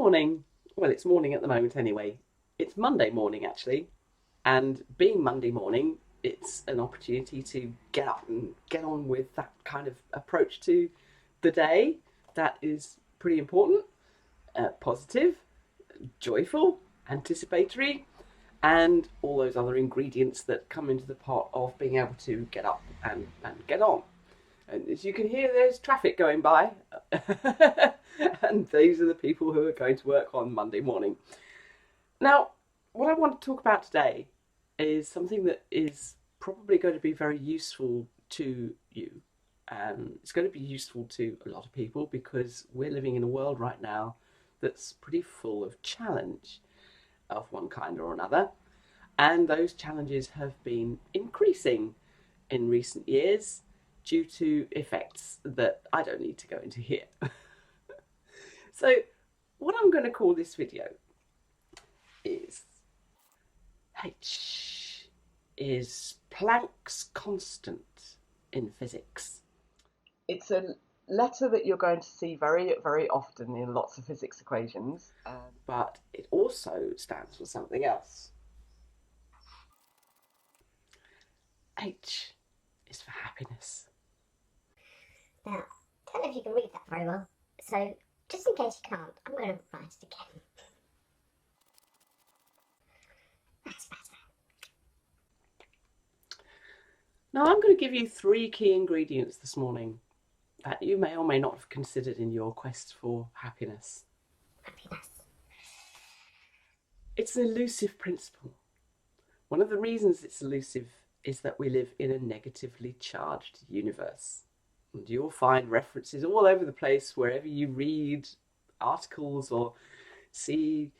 morning. Well, it's morning at the moment anyway. It's Monday morning actually, and being Monday morning, it's an opportunity to get up and get on with that kind of approach to the day that is pretty important, positive, joyful, anticipatory, and all those other ingredients that come into the pot of being able to get up and get on. And as you can hear, there's traffic going by. And these are the people who are going to work on Monday morning. Now, what I want to talk about today is something that is probably going to be very useful to you. It's going to be useful to a lot of people because we're living in a world right now that's pretty full of challenge of one kind or another. And those challenges have been increasing in recent years due to effects that I don't need to go into here. So what I'm going to call this video is H is Planck's constant in physics. It's a letter that you're going to see very, very often in lots of physics equations. But it also stands for something else. H is for happiness. Now, I don't know if you can read that very well, so just in case you can't, I'm going to write it again. That's better. Now I'm going to give you 3 key ingredients this morning that you may or may not have considered in your quest for happiness. Happiness. It's an elusive principle. One of the reasons it's elusive is that we live in a negatively charged universe. And you'll find references all over the place wherever you read articles or see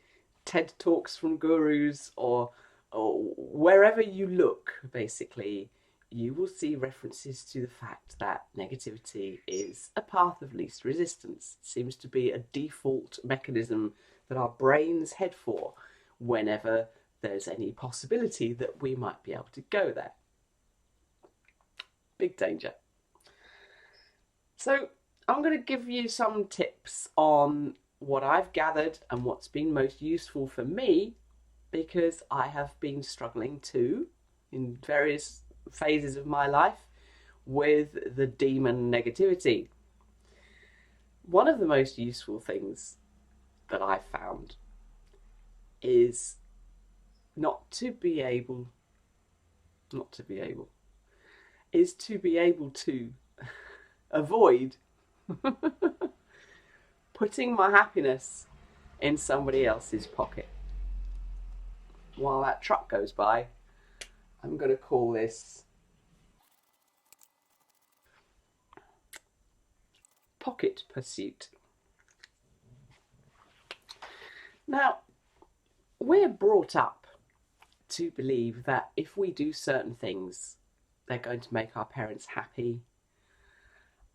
TED Talks from gurus or wherever you look, basically, you will see references to the fact that negativity is a path of least resistance. It seems to be a default mechanism that our brains head for whenever there's any possibility that we might be able to go there. Big danger. So I'm going to give you some tips on what I've gathered and what's been most useful for me, because I have been struggling too in various phases of my life with the demon negativity. One of the most useful things that I've found is to be able to avoid putting my happiness in somebody else's pocket. While that truck goes by, I'm going to call this pocket pursuit. Now, we're brought up to believe that if we do certain things, they're going to make our parents happy.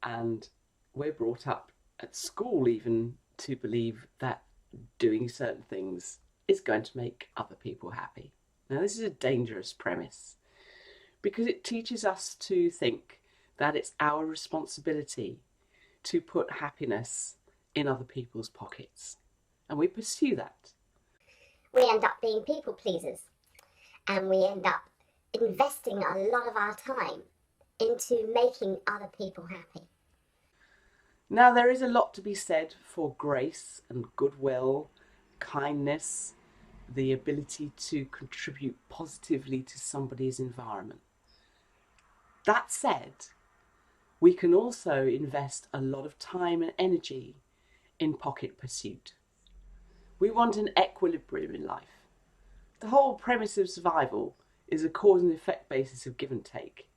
And we're brought up at school even to believe that doing certain things is going to make other people happy. Now, this is a dangerous premise because it teaches us to think that it's our responsibility to put happiness in other people's pockets. And we pursue that. We end up being people pleasers, and we end up investing a lot of our time into making other people happy. Now, there is a lot to be said for grace and goodwill, kindness, the ability to contribute positively to somebody's environment. That said, we can also invest a lot of time and energy in pocket pursuit. We want an equilibrium in life. The whole premise of survival is a cause and effect basis of give and take.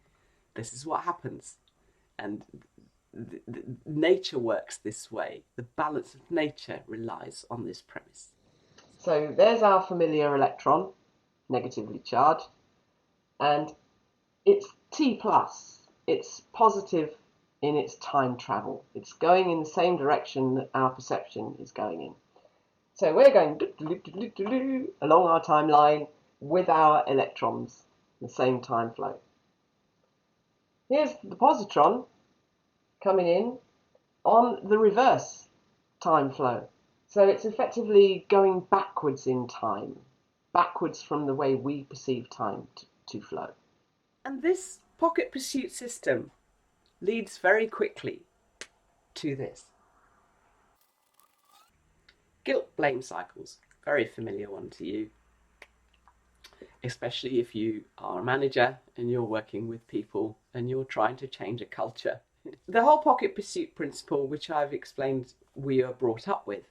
This is what happens. And nature works this way. The balance of nature relies on this premise. So there's our familiar electron, negatively charged, and it's T+. It's positive in its time travel. It's going in the same direction that our perception is going in. So we're going along our timeline with our electrons, the same time flow. Here's the positron coming in on the reverse time flow. So it's effectively going backwards in time, backwards from the way we perceive time to flow. And this pocket pursuit system leads very quickly to this. Guilt blame cycles, very familiar one to you, especially if you are a manager and you're working with people and you're trying to change a culture. The whole pocket pursuit principle, which I've explained we are brought up with,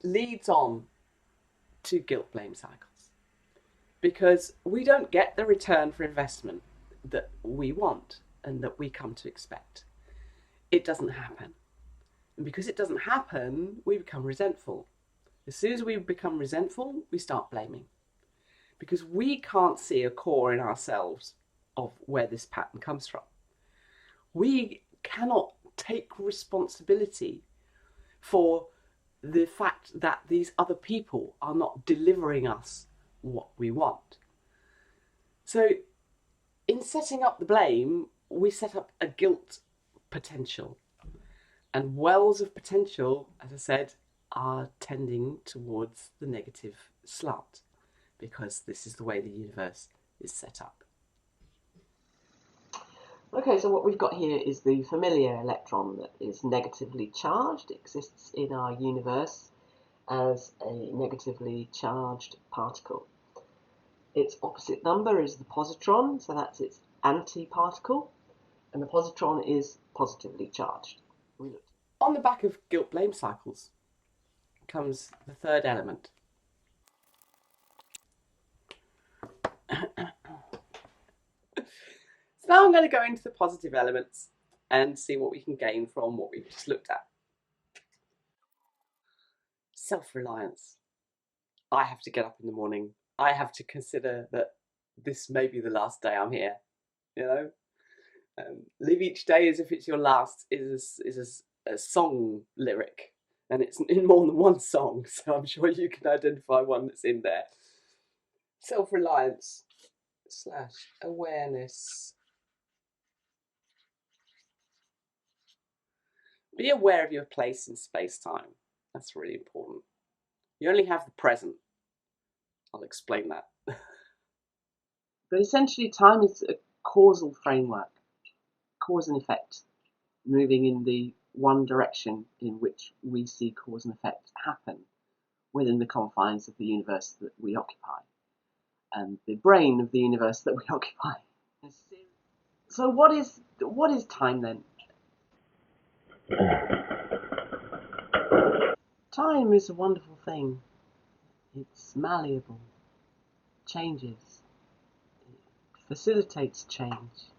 leads on to guilt blame cycles because we don't get the return for investment that we want and that we come to expect. It doesn't happen. And because it doesn't happen, we become resentful. As soon as we become resentful, we start blaming. Because we can't see a core in ourselves of where this pattern comes from. We cannot take responsibility for the fact that these other people are not delivering us what we want. So in setting up the blame, we set up a guilt potential. And wells of potential, as I said, are tending towards the negative slant because this is the way the universe is set up. Okay, so what we've got here is the familiar electron that is negatively charged. It exists in our universe as a negatively charged particle. Its opposite number is the positron, so that's its antiparticle, and the positron is positively charged. On the back of guilt blame cycles comes the third element. So now I'm going to go into the positive elements and see what we can gain from what we've just looked at. Self-reliance. I have to get up in the morning. I have to consider that this may be the last day I'm here. You know, live each day as if it's your last is a song lyric, and it's in more than one song. So I'm sure you can identify one that's in there. Self-reliance / awareness. Be aware of your place in space-time. That's really important. You only have the present. I'll explain that. But essentially, time is a causal framework, cause and effect, moving in the one direction in which we see cause and effect happen within the confines of the universe that we occupy and the brain of the universe that we occupy. So what is time then? Time is a wonderful thing. It's malleable, changes, it facilitates change,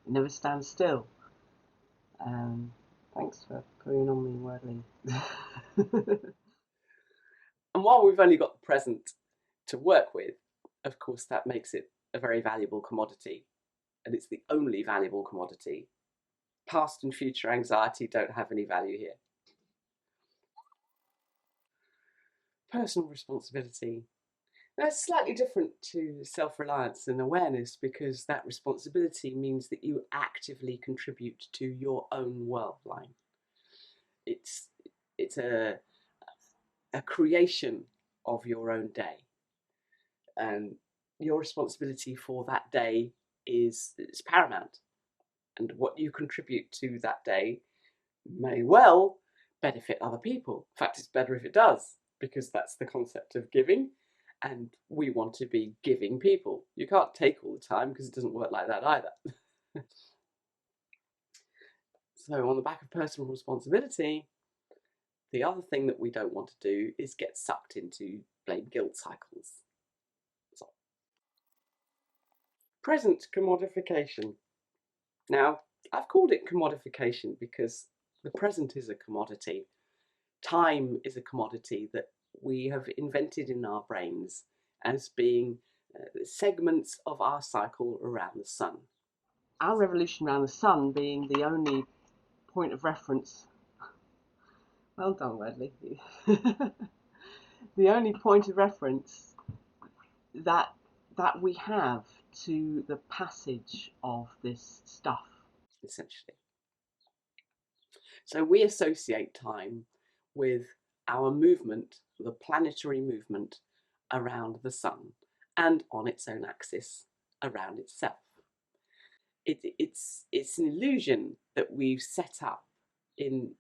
it never stands still. Thanks for putting on me wordly. And while we've only got the present to work with, of course that makes it a very valuable commodity. And it's the only valuable commodity. Past and future anxiety don't have any value here. Personal responsibility. Now, it's slightly different to self-reliance and awareness because that responsibility means that you actively contribute to your own world line. It's a creation of your own day. And your responsibility for that day is paramount. And what you contribute to that day may well benefit other people. In fact, it's better if it does, because that's the concept of giving, and we want to be giving people. You can't take all the time because it doesn't work like that either. So on the back of personal responsibility, the other thing that we don't want to do is get sucked into blame guilt cycles. So, present commodification. Now, I've called it commodification because the present is a commodity. Time is a commodity that we have invented in our brains as being segments of our cycle around the sun. Our revolution around the sun being the only point of reference. Well done, Wedley. The only point of reference that we have to the passage of this stuff. Essentially. So we associate time with our movement, the planetary movement around the sun and on its own axis around itself. It's an illusion that we've set up in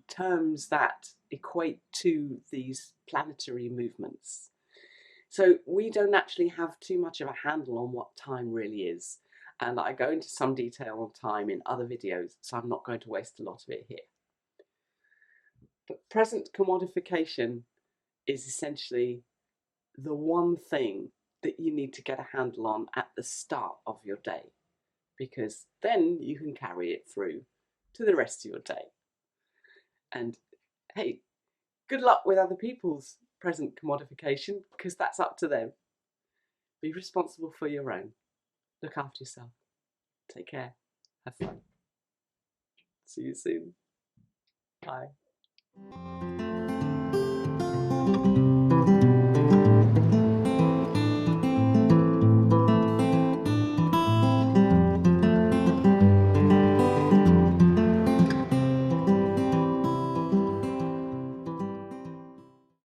terms that equate to these planetary movements. So we don't actually have too much of a handle on what time really is. And I go into some detail on time in other videos, so I'm not going to waste a lot of it here. But present commodification is essentially the one thing that you need to get a handle on at the start of your day, because then you can carry it through to the rest of your day. And hey, good luck with other people's present commodification, because that's up to them. Be responsible for your own. Look after yourself. Take care. Have fun. See you soon. Bye.